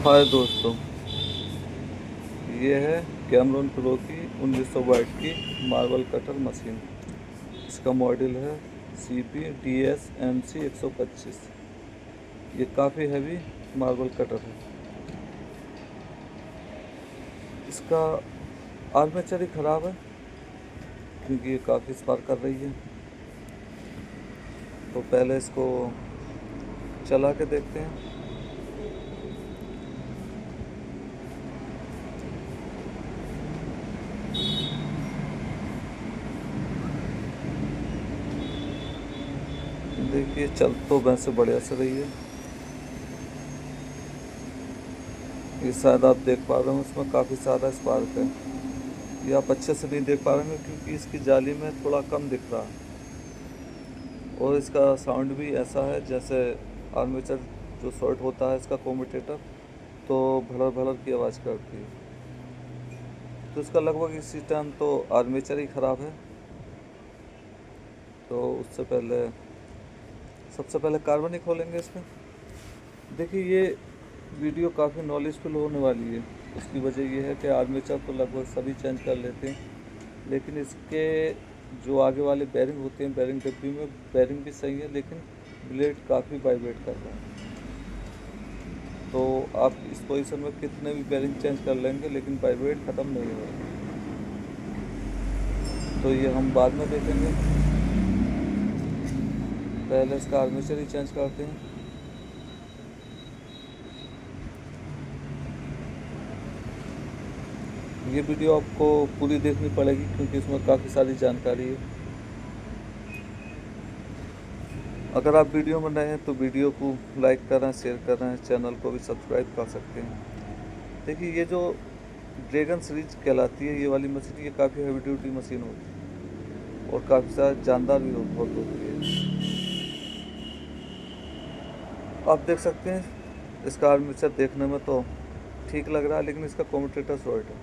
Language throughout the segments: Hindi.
हाय दोस्तों, ये है कैमरॉन प्रो की 1900 वाट की मार्बल कटर मशीन। इसका मॉडल है CP-DS-MC125। ये काफ़ी हैवी मार्बल कटर है। इसका आर्मेचर ही ख़राब है क्योंकि ये काफ़ी स्पार कर रही है। तो पहले इसको चला के देखते हैं। देखिए, चल तो वैसे बढ़िया से रही है। ये शायद आप देख पा रहे हो, इसमें काफ़ी सारा स्पार्क है। ये आप अच्छे से नहीं देख पा रहे हैं क्योंकि इसकी जाली में थोड़ा कम दिख रहा है। और इसका साउंड भी ऐसा है जैसे आर्मेचर जो शॉर्ट होता है इसका कम्यूटेटर, तो भड़र भड़र की आवाज़ करती है। तो इसका लगभग इसी टाइम तो आर्मेचर ही ख़राब है। तो उससे पहले सबसे पहले कार्बन ही खोलेंगे इसमें। देखिए, ये वीडियो काफ़ी नॉलेजफुल होने वाली है। उसकी वजह ये है कि आर्मेचर तो लगभग सभी चेंज कर लेते हैं, लेकिन इसके जो आगे वाले बैरिंग होते हैं, बैरिंग डिब्बी में बैरिंग भी सही है, लेकिन ब्लेड काफ़ी वाइब्रेट कर रहा है। तो आप इस पोजीशन में कितने भी बैरिंग चेंज कर लेंगे लेकिन वाइब्रेट ख़त्म नहीं होगा। तो ये हम बाद में देखेंगे। पहले इसका आर्मेचर ही चेंज करते हैं। ये वीडियो आपको पूरी देखनी पड़ेगी क्योंकि इसमें काफ़ी सारी जानकारी है। अगर आप वीडियो में नए हैं तो वीडियो को लाइक करें, शेयर करें, चैनल को भी सब्सक्राइब कर सकते हैं। देखिए, ये जो ड्रैगन सीरीज कहलाती है ये वाली मशीन, ये काफ़ी हैवी ड्यूटी मशीन होती है और काफ़ी ज़्यादा जानदार भी बहुत होती है। आप देख सकते हैं इसका आर्मेचर देखने में तो ठीक लग रहा है, लेकिन इसका कम्यूटेटर शॉर्ट है।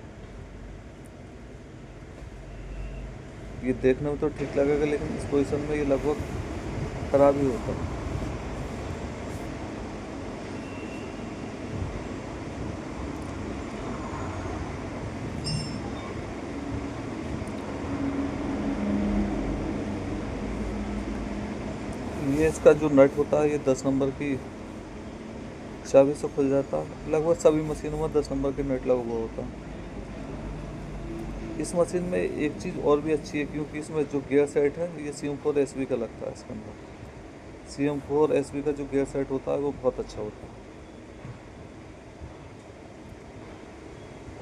ये देखने में तो ठीक लगेगा लेकिन इस पोजीशन में ये लगभग ख़राब ही होता है। ये इसका जो नट होता है ये 10 नंबर की चाबी से खुल जाता है। लगभग सभी मशीनों में 10 नंबर के नट लगा हुआ होता है। इस मशीन में एक चीज़ और भी अच्छी है क्योंकि इसमें जो गियर सेट है ये CM4SB का लगता है। इसके अंदर CM4SB का जो गियर सेट होता है वो बहुत अच्छा होता है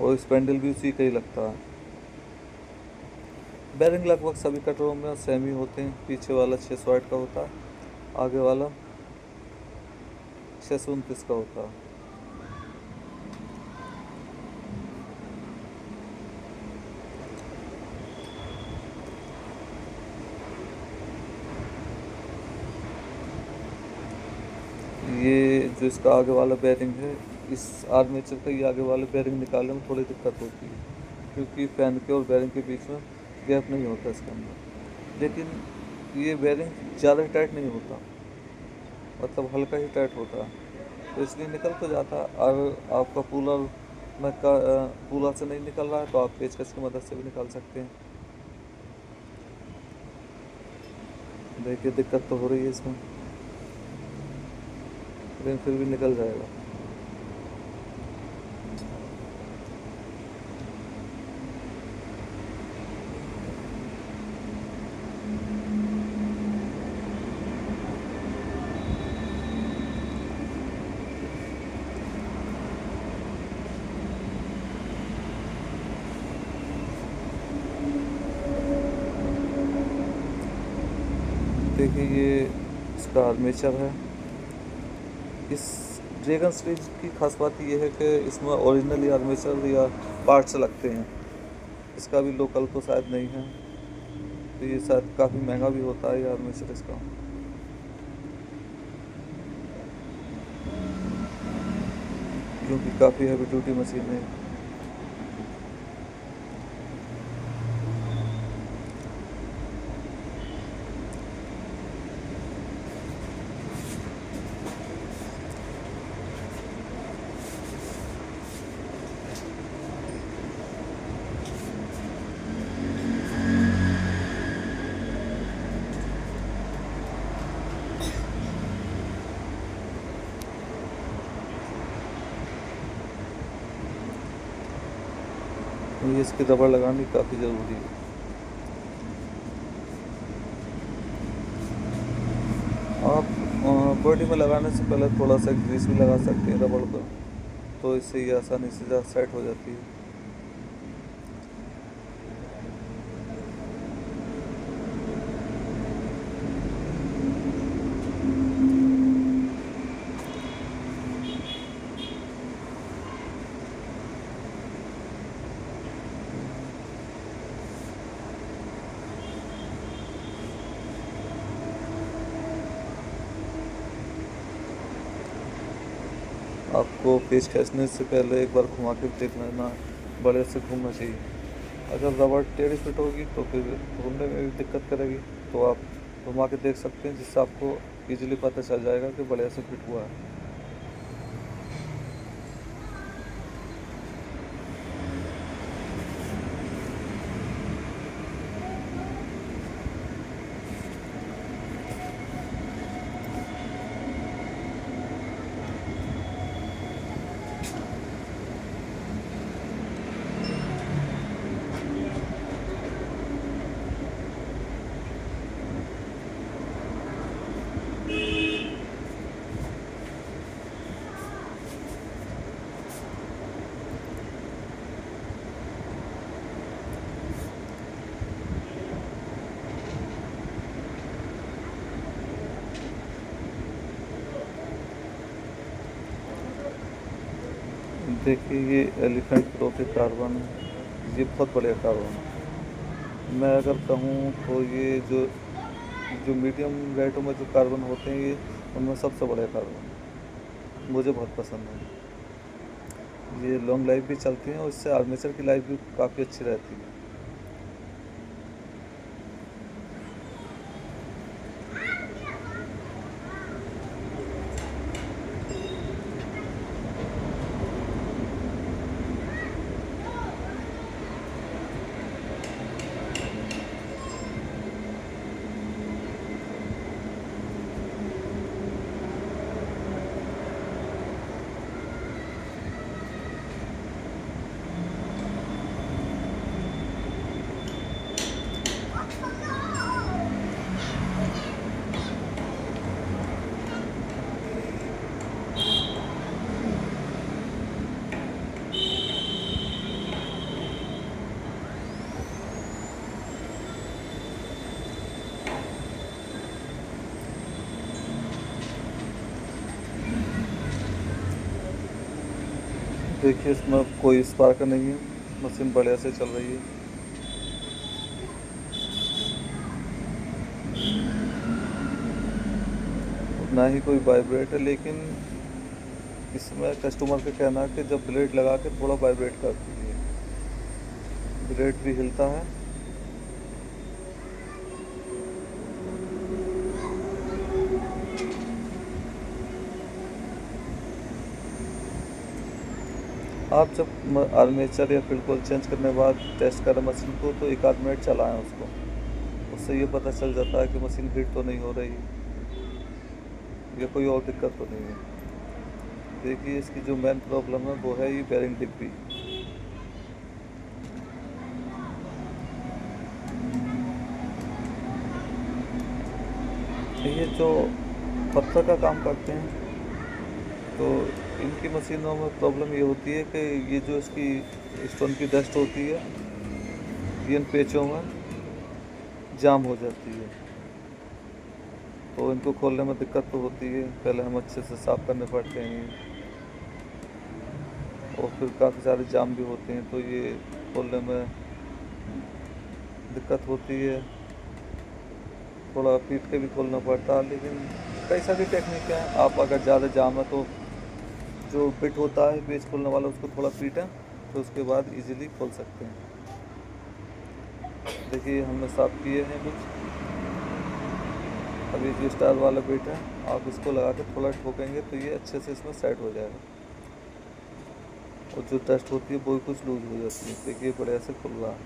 और स्पेंडल भी उसी का ही लगता है। बैरिंग लगभग सभी कटरों में सेम ही होते हैं। पीछे वाला 600 वाट का होता है, आगे वाला 629 का होता है। ये जो इसका आगे वाला बैरिंग है, इस आर्मेचर का ये आगे वाला बैरिंग निकालने में थोड़ी दिक्कत होती है क्योंकि फैन के और बैरिंग के बीच में गैप नहीं होता इसके अंदर। लेकिन ये बैरिंग ज़्यादा टाइट नहीं होता, मतलब हल्का ही टाइट होता है, तो इसलिए निकल तो जाता है। और आपका पुलर से नहीं निकल रहा है तो आप पेचकस की मदद से भी निकाल सकते हैं। देखिए, दिक्कत तो हो रही है इसमें, लेकिन फिर भी निकल जाएगा। देखिए, ये इसका आर्मेचर है। इस ड्रैगन सीरीज की खास बात यह है कि इसमें ओरिजिनली आर्मेचर या पार्ट्स लगते हैं। इसका भी लोकल तो शायद नहीं है, तो ये शायद काफ़ी महंगा भी होता है ये आर्मेचर इसका। क्योंकि काफ़ी हैवी ड्यूटी मशीन है। ये इसकी रबड़ लगानी काफ़ी ज़रूरी है। आप बॉडी में लगाने से पहले थोड़ा सा ग्रीस भी लगा सकते हैं रबड़ पर, तो इससे ये आसानी से सेट हो जाती है। आपको पेच खींचने से पहले एक बार घुमा के देख लेना, बड़े से घूमना चाहिए। अगर रबड़ टेढ़ी फिट होगी तो फिर घूमने में भी दिक्कत करेगी, तो आप घुमा के देख सकते हैं, जिससे आपको इजीली पता चल जाएगा कि बढ़िया से फिट हुआ है। देखिए, ये एलिफेंट प्रो के कार्बन है, ये बहुत बढ़िया कार्बन है। मैं अगर कहूँ तो ये जो जो मीडियम रेटों में जो कार्बन होते हैं, ये उनमें सबसे बढ़िया कार्बन है, मुझे बहुत पसंद है। ये लॉन्ग लाइफ भी चलती हैं और इससे आर्मेचर की लाइफ भी काफ़ी अच्छी रहती है। देखिए, इसमें कोई स्पार्क नहीं है, मशीन बढ़िया से चल रही है। ना ही कोई वाइब्रेट है, लेकिन इसमें कस्टमर का कहना है कि जब ब्लेड लगा के थोड़ा वाइब्रेट करती है, ब्लेड भी हिलता है। आप जब आर्मेचर या फील्ड कोल चेंज करने के बाद टेस्ट करें मशीन को, तो 1 आध मिनट चलाएं उसको, उससे ये पता चल जाता है कि मशीन हीट तो नहीं हो रही या कोई और दिक्कत तो नहीं है। देखिए, इसकी जो मेन प्रॉब्लम है वो है ये बेरिंग डिब्बी। ये जो पत्थर का काम करते हैं, तो इनकी मशीनों में प्रॉब्लम ये होती है कि ये जो इसकी स्टोन की डस्ट होती है, ये इन पेचों में जाम हो जाती है, तो इनको खोलने में दिक्कत तो होती है। पहले हम अच्छे से साफ़ करने पड़ते हैं, और फिर काफ़ी सारे जाम भी होते हैं, तो ये खोलने में दिक्कत होती है। थोड़ा पीट के भी खोलना पड़ता है, लेकिन कई सारी टेक्निक हैं। आप अगर ज़्यादा जाम है तो जो बिट होता है पेच खोलने वाला, उसको थोड़ा पीटें, तो उसके बाद इजीली खोल सकते हैं। देखिए, हमने साफ़ किए हैं कुछ। अभी जो स्टार वाला बिट है, आप इसको लगा के थोड़ा ठोकेंगे तो ये अच्छे से इसमें सेट हो जाएगा, और जो डस्ट होती है वो भी कुछ लूज हो जाती है। देखिए, बढ़िया से खुल रहा है।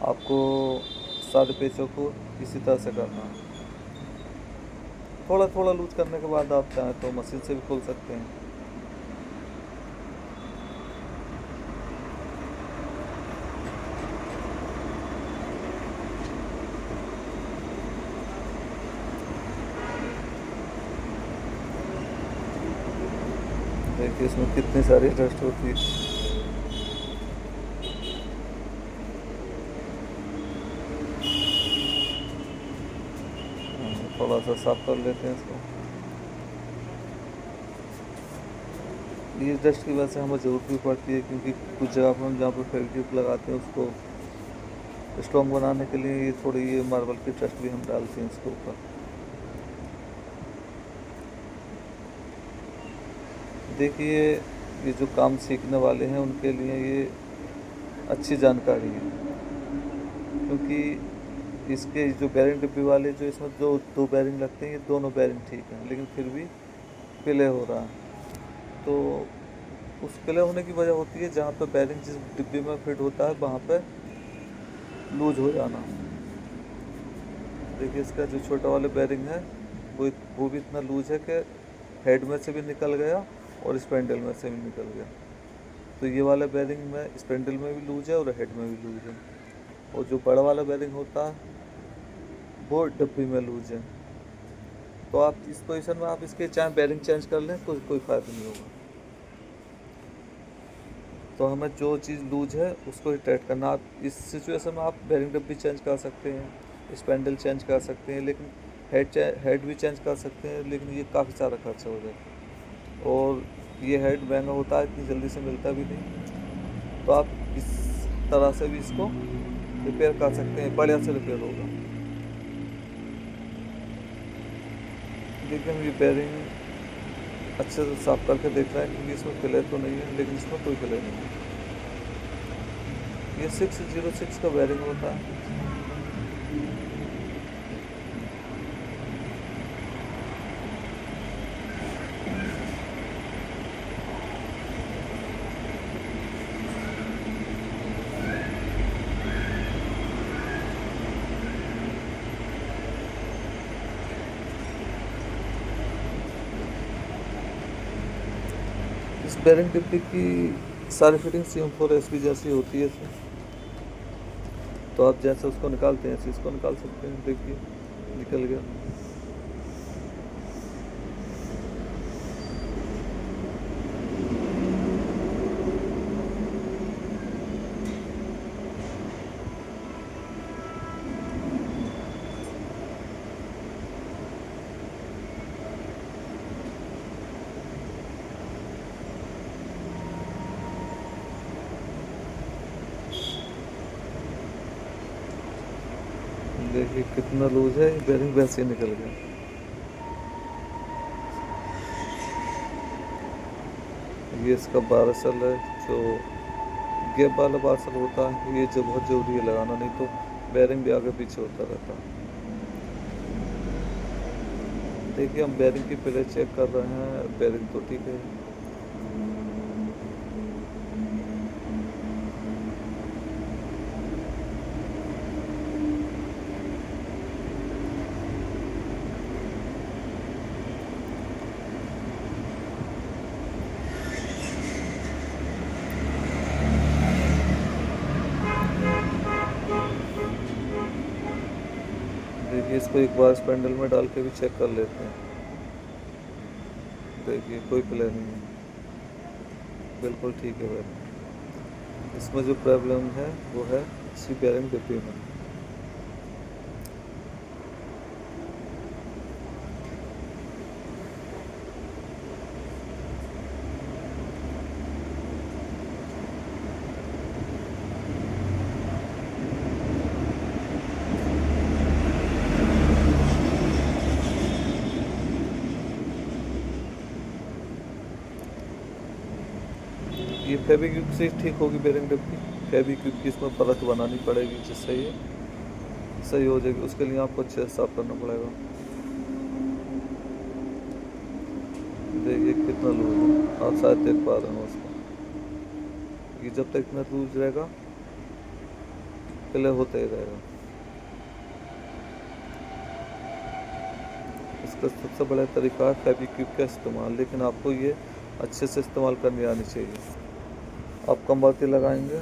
आपको सारे पेचों को इसी तरह से करना है। थोड़ा थोड़ा लूज करने के बाद आप चाहें तो मशीन से भी खोल सकते हैं। देखिए इसमें कितनी सारी डस्ट होती है। थोड़ा सा साफ कर लेते हैं इसको। ये डस्ट की वजह से हमें ज़रूरत भी पड़ती है, क्योंकि कुछ जगह पर हम जहाँ पर फेविक्विक लगाते हैं उसको स्ट्रॉन्ग बनाने के लिए ये थोड़ी ये मार्बल की डस्ट भी हम डालते हैं इसके ऊपर। देखिए ये जो काम सीखने वाले हैं उनके लिए ये अच्छी जानकारी है, क्योंकि इसके जो बेरिंग डिब्बी वाले जो इसमें दो बेरिंग लगते हैं, ये दोनों बेरिंग ठीक हैं, लेकिन फिर भी प्ले हो रहा है। तो उस प्ले होने की वजह होती है जहाँ पे बेरिंग जिस डिब्बी में फिट होता है वहाँ पे लूज हो जाना। देखिए इसका जो छोटा वाला बेरिंग है वो भी इतना लूज है कि हेड में से भी निकल गया और स्पेंडल में से भी निकल गया। तो ये वाला बेरिंग में स्पेंडल में भी लूज है और हेड में भी लूज है, और जो बड़ा वाला बेरिंग होता है वो डिब्बी में लूज है। तो आप इस पोजीशन में आप इसके चाहे बेरिंग चेंज कर लें कोई फ़ायदा नहीं होगा। तो हमें जो चीज़ लूज है उसको ही टाइट करना। आप इस सिचुएशन में आप बेरिंग डिब्बी चेंज कर सकते हैं, स्पेंडल चेंज कर सकते हैं, लेकिन हेड भी चेंज कर सकते हैं, लेकिन ये काफ़ी सारा खर्चा हो जाएगा और ये हेड महंगा होता है, इतनी जल्दी से मिलता भी नहीं। तो आप इस तरह से भी इसको रिपेयर कर सकते हैं, बढ़िया से रिपेयर होगा। देखिए हम ये बेरिंग अच्छे से साफ करके देख रहे हैं, क्योंकि इसमें फिलर तो नहीं है, लेकिन इसमें कोई फिलर नहीं है। ये 606 का बेरिंग होता है। इस बेरिंग डिब्बी की सारी फिटिंग CM4S की जैसी होती है इसमें। तो आप जैसे उसको निकालते हैं ऐसे इसको निकाल सकते हैं। देखिए निकल गया। देखिए कितना लूज है, बेरिंग वैसे ही निकल गया। ये इसका 12 सेल है, जो गैप वाला 12 सेल होता है, ये जो बहुत ज़रूरी है लगाना, नहीं तो बेरिंग भी आगे पीछे होता रहता है। देखिए हम बेरिंग की प्ले चेक कर रहे हैं, बेरिंग तो ठीक है। देखिए इसको एक बार स्पेंडल में डाल के भी चेक कर लेते हैं। देखिए कोई प्ले नहीं है, बिल्कुल ठीक है बेरिंग। इसमें जो प्रॉब्लम है वो है इसी बेरिंग डिब्बी में। ये फेविक्विक से ठीक होगी बेरिंग डिब्बी। फेविक्विक की इसमें परत बनानी पड़ेगी जिससे ये सही हो जाएगी। उसके लिए आपको अच्छे से साफ करना पड़ेगा। देखिए कितना लूज है, आप शायद देख पा रहे हो उसको। ये जब तक इतना लूज रहेगा प्ले होता ही रहेगा। इसका सबसे बड़ा तरीका है फेविक्विक का इस्तेमाल, लेकिन आपको ये अच्छे से इस्तेमाल करनी आनी चाहिए। आप कम बाती लगाएंगे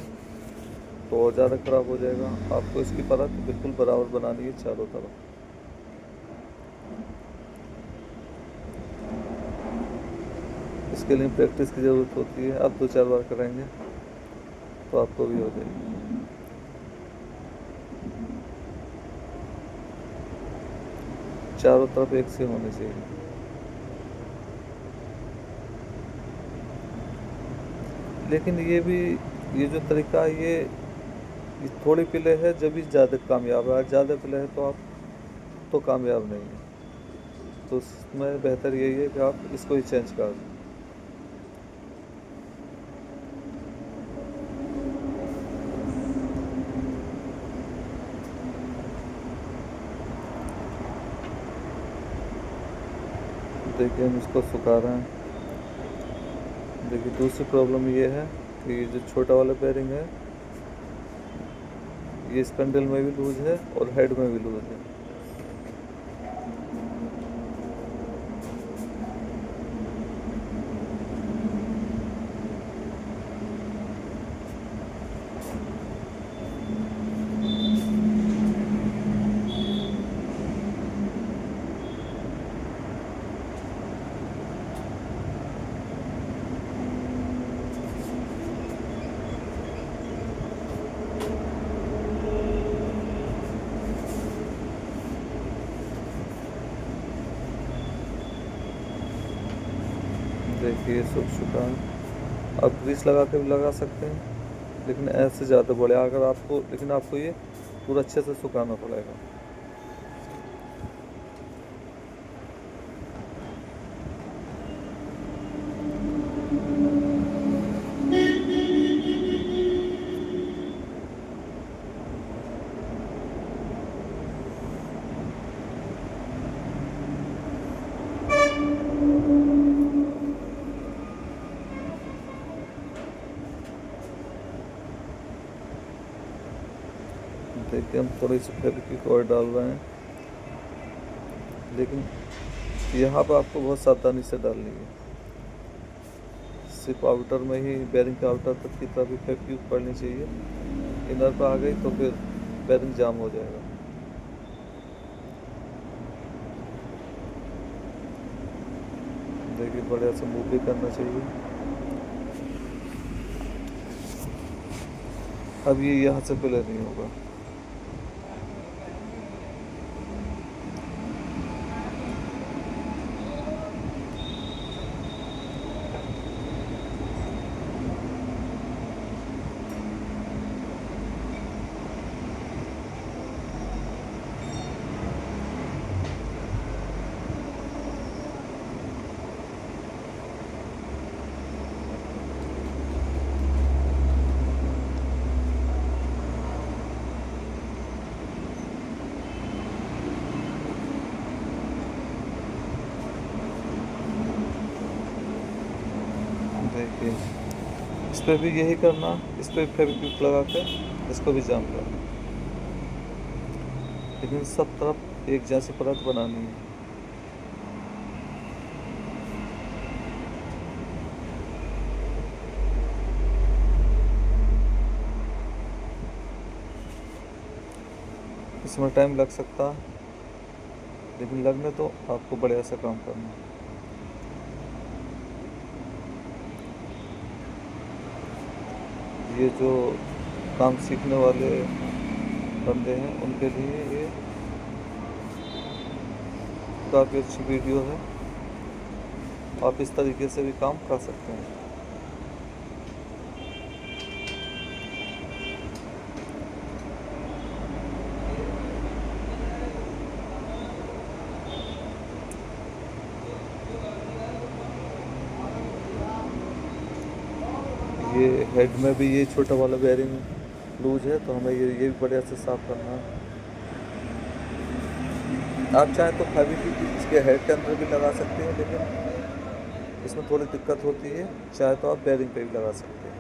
तो और ज़्यादा ख़राब हो जाएगा। आपको इसकी परत बिल्कुल बराबर बनानी है चारों तरफ। इसके लिए प्रैक्टिस की ज़रूरत होती है। आप 2-4 बार कराएंगे तो आपको भी हो जाएगी। चारों तरफ एक से होने चाहिए। लेकिन ये जो तरीका है ये थोड़ी पिले है जब भी ज़्यादा कामयाब है, ज़्यादा पिले है तो आप तो कामयाब नहीं है। तो उसमें बेहतर यही है कि आप इसको ही चेंज कर दें। देखिए हम इसको सुखा रहे हैं। देखिए दूसरी प्रॉब्लम ये है कि जो छोटा वाला बेरिंग है ये स्पैंडल में भी लूज है और हेड में भी लूज है। देखिए सूख चुका है। आप ग्रीस लगा के भी लगा सकते हैं, लेकिन ऐसे ज़्यादा बड़े अगर आपको, लेकिन आपको ये पूरा अच्छे से सुखाना पड़ेगा। देखिए हम थोड़ी सी फेविक्विक और डाल रहे हैं, लेकिन यहाँ पर आपको बहुत सावधानी से डालनी है। सिर्फ आउटर में ही, बेरिंग के आउटर तक की तरफ ही फेविक्विक पड़नी चाहिए। इनर पर आ गई तो फिर बेरिंग जाम हो जाएगा। देखिए बढ़िया से मूव भी करना चाहिए। अब ये यहाँ से पहले नहीं होगा। देखिए इस पर भी यही करना, इस पर फेविक्विक लगा कर इसको भी जाम करना, लेकिन सब तरफ एक जैसी परत बनानी है। इसमें टाइम लग सकता है, लेकिन लगने तो आपको बढ़िया सा काम करना है। ये जो काम सीखने वाले बंदे हैं उनके लिए ये काफ़ी अच्छी वीडियो है। आप इस तरीके से भी काम कर सकते हैं। ये हेड में भी ये छोटा वाला बेरिंग लूज है, तो हमें ये भी बढ़िया से साफ करना है। आप चाहें तो फेविक्विक इसके हेड के अंदर भी लगा सकते हैं, लेकिन इसमें थोड़ी दिक्कत होती है। चाहे तो आप बेरिंग पे भी लगा सकते हैं।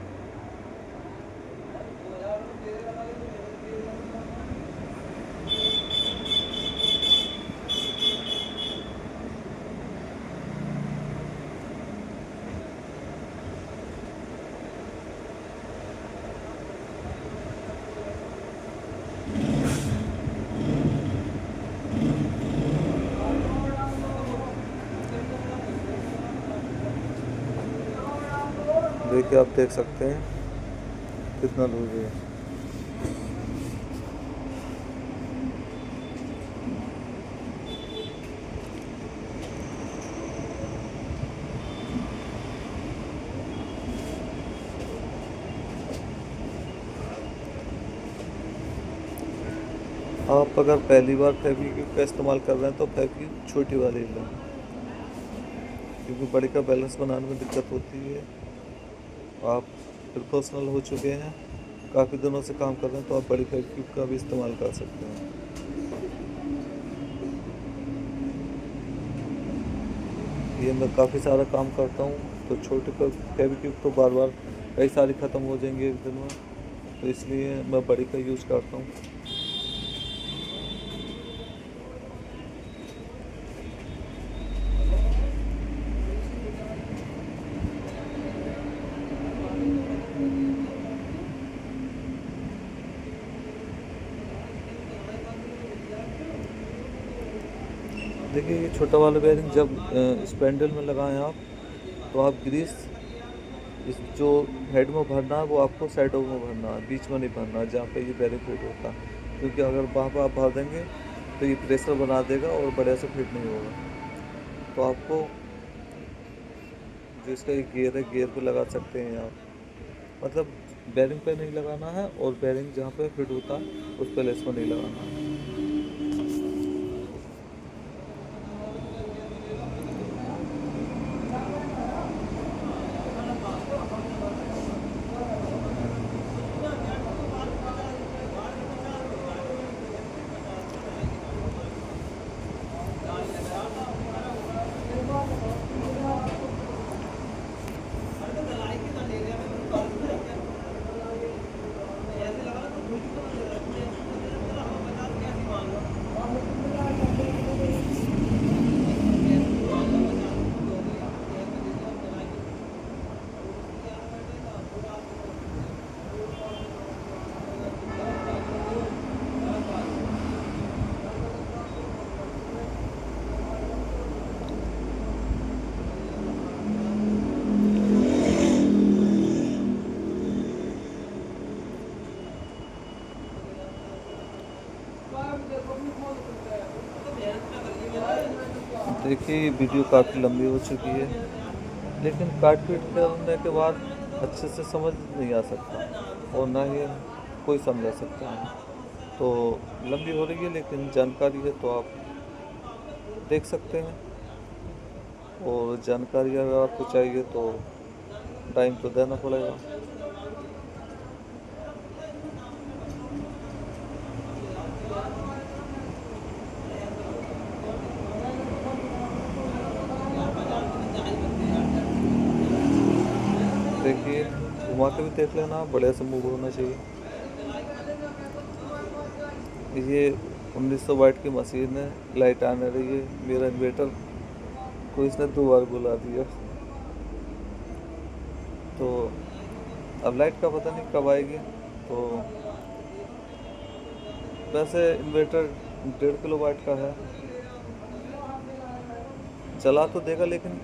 देखिए आप देख सकते हैं कितना लूज है। आप अगर पहली बार फेविक्विक का इस्तेमाल कर रहे हैं तो फेविक्विक छोटी वाली लें, क्योंकि बड़ी का बैलेंस बनाने में दिक्कत होती है। आप प्रोफेशनल हो चुके हैं, काफ़ी दिनों से काम कर रहे हैं, तो आप बड़ी फेविक्विक का भी इस्तेमाल कर सकते हैं। ये मैं काफ़ी सारा काम करता हूँ, तो छोटे फेविक्विक तो बार बार कई सारी ख़त्म हो जाएंगे एक दिन में, तो इसलिए मैं बड़ी का यूज़ करता हूँ। देखिए ये छोटा वाला बेयरिंग जब स्पेंडल में लगाएं आप, तो आप ग्रीस इस जो हेड में भरना है वो आपको साइडों में भरना है, बीच में नहीं भरना है जहाँ पे ये बेयरिंग फिट होता है, क्योंकि अगर वहाँ पर आप भर देंगे तो ये प्रेशर बना देगा और बढ़िया से फिट नहीं होगा। तो आपको जो इसका एक गियर है, गियर पे लगा सकते हैं आप, मतलब बेयरिंग पे नहीं लगाना है, और बेयरिंग जहाँ पे फिट होता है उस पे लेस में नहीं लगाना है। देखिए ये वीडियो काफ़ी लंबी हो चुकी है, लेकिन काट पीट करने के बाद अच्छे से समझ नहीं आ सकता, और ना ही कोई समझा सकता है। तो लंबी हो रही है लेकिन जानकारी है तो आप देख सकते हैं, और जानकारी अगर आपको चाहिए तो टाइम तो देना पड़ेगा। देखिए घुमा के भी देख लेना, बढ़िया से मूव होना चाहिए। ये 1900 वाट की मशीन है, लाइट आने रही है। मेरा इन्वर्टर को इसने 2 बार बुला दिया, तो अब लाइट का पता नहीं कब आएगी। तो वैसे इन्वर्टर 1.5 किलो वाट का है, चला तो देगा, लेकिन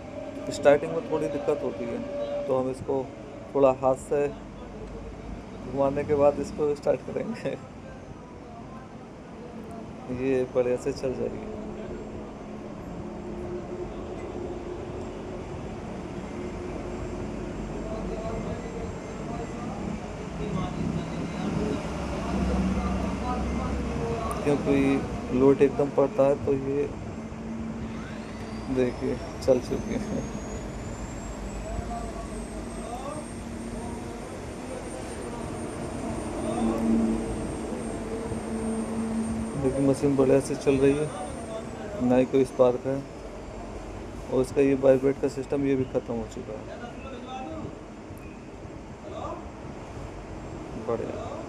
स्टार्टिंग में थोड़ी दिक्कत होती है, तो हम इसको थोड़ा हाथ से घुमाने के बाद इसको स्टार्ट करेंगे। ये बढ़िया से चल जाएगी। क्योंकि लोड एकदम पड़ता है, तो ये देखिए चल चुकी है। देखिए मशीन बढ़िया से चल रही है, ना ही कोई स्पार्क है, और इसका ये वाइब्रेट का सिस्टम ये भी ख़त्म हो चुका है। बढ़िया।